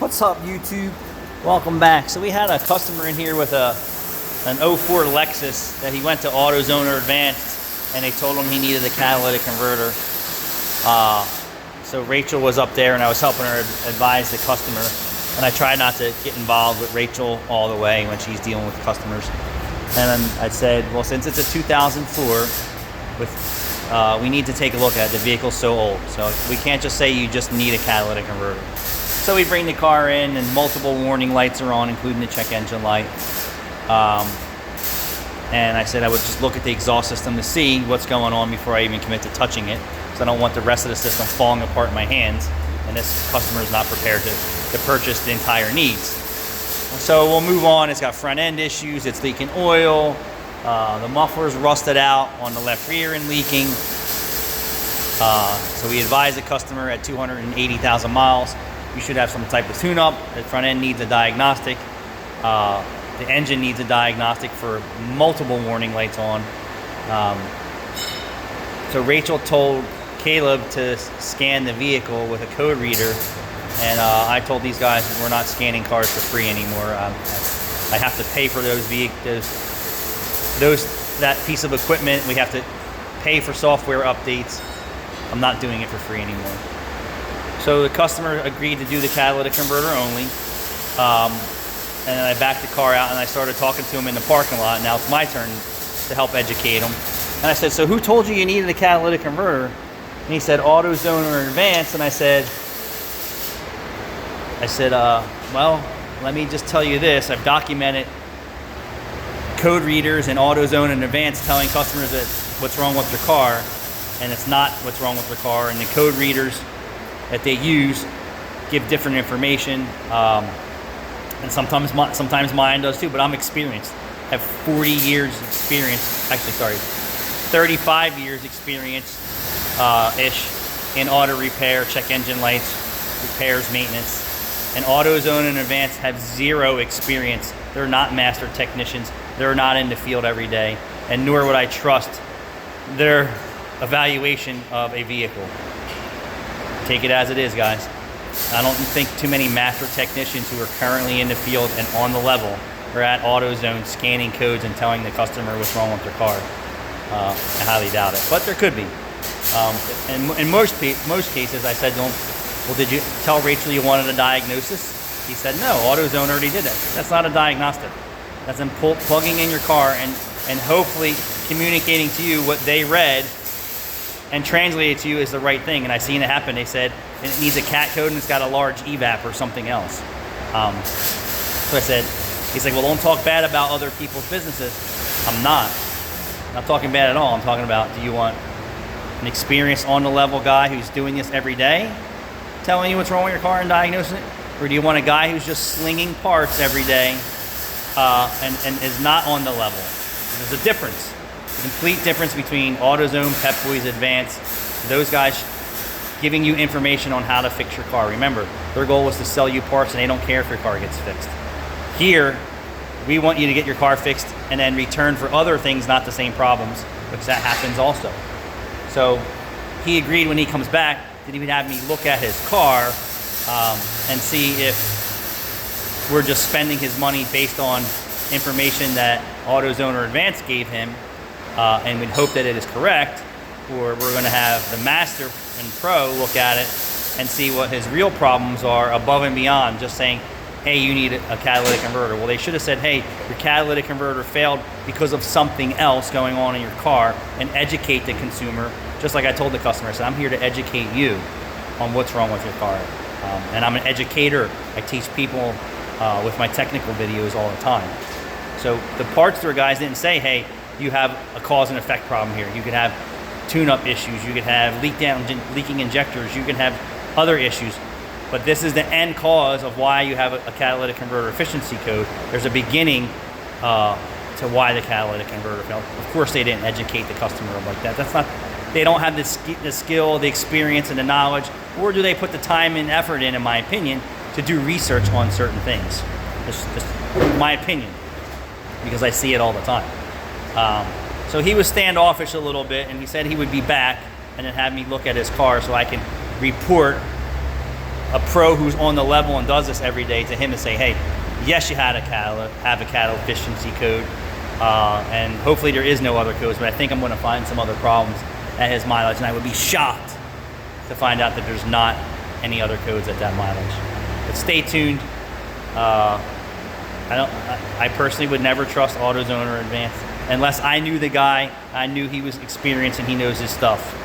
What's up, YouTube? Welcome back. So we had a customer in here with an '04 Lexus that he went to AutoZone or Advanced, and they told him he needed a catalytic converter. So Rachel was up there, and I was helping her advise the customer. And I try not to get involved with Rachel all the way when she's dealing with customers. And then I said, well, since it's a 2004, we need to take a look at it. The vehicle's so old, so we can't just say you just need a catalytic converter. So we bring the car in, and multiple warning lights are on, including the check engine light. And I said I would just look at the exhaust system to see what's going on before I even commit to touching it, because I don't want the rest of the system falling apart in my hands, and this customer is not prepared to purchase the entire needs. So we'll move on. It's got front end issues, it's leaking oil, the muffler's rusted out on the left rear and leaking. So we advise the customer at 280,000 miles, you should have some type of tune-up. The front end needs a diagnostic. The engine needs a diagnostic for multiple warning lights on. So Rachel told Caleb to scan the vehicle with a code reader, and I told these guys we're not scanning cars for free anymore. I have to pay for that piece of equipment. We have to pay for software updates. I'm not doing it for free anymore. So the customer agreed to do the catalytic converter only. And then I backed the car out and I started talking to him in the parking lot. Now it's my turn to help educate him. And I said, so who told you needed a catalytic converter? And he said, AutoZone or Advanced. And I said, well, let me just tell you this. I've documented code readers and AutoZone and Advanced telling customers that what's wrong with their car, and it's not what's wrong with their car. And the code readers that they use give different information. And sometimes mine does too, but I'm experienced. I have 40 years experience, actually, sorry, 35 years experience ish in auto repair, check engine lights, repairs, maintenance. And AutoZone and Advanced have zero experience. They're not master technicians. They're not in the field every day, and nor would I trust their evaluation of a vehicle. Take it as it is, guys. I don't think too many master technicians who are currently in the field and on the level are at AutoZone scanning codes and telling the customer what's wrong with their car. I highly doubt it, but there could be. And in most cases, I said to him, well, did you tell Rachel you wanted a diagnosis? He said, no, AutoZone already did it. That's not a diagnostic. That's them plugging in your car and hopefully communicating to you what they read and translated to you is the right thing. And I seen it happen. They said it needs a cat code and it's got a large evap or something else. So I said, he's like, well, don't talk bad about other people's businesses. I'm not talking bad at all. I'm talking about, do you want an experienced on the level guy who's doing this every day telling you what's wrong with your car and diagnosing it? Or do you want a guy who's just slinging parts every day and is not on the level? There's a difference. A complete difference between AutoZone, Pep Boys, Advanced, those guys giving you information on how to fix your car. Remember, their goal is to sell you parts and they don't care if your car gets fixed. Here, we want you to get your car fixed and then return for other things, not the same problems, because that happens also. So he agreed when he comes back that he would have me look at his car and see if we're just spending his money based on information that AutoZone or Advanced gave him, and we'd hope that it is correct, or we're going to have the Master and Pro look at it and see what his real problems are above and beyond just saying, hey, you need a catalytic converter. Well, they should have said, hey, your catalytic converter failed because of something else going on in your car, and educate the consumer, just like I told the customer. I said, I'm here to educate you on what's wrong with your car. And I'm an educator. I teach people with my technical videos all the time. So the parts store guys didn't say, hey, you have a cause and effect problem here. You could have tune-up issues. You could have leaking injectors. You can have other issues. But this is the end cause of why you have a catalytic converter efficiency code. There's a beginning to why the catalytic converter failed. Of course, they didn't educate the customer like that. That's not. They don't have the skill, the experience, and the knowledge, or do they put the time and effort in my opinion, to do research on certain things. Just my opinion, because I see it all the time. So he was standoffish a little bit, and he said he would be back and then have me look at his car so I can report a pro who's on the level and does this every day to him and say, hey, yes, you have a cattle efficiency code, and hopefully there is no other codes, but I think I'm going to find some other problems at his mileage, and I would be shocked to find out that there's not any other codes at that mileage. But stay tuned. I personally would never trust AutoZone or Advanced unless I knew the guy, I knew he was experienced and he knows his stuff.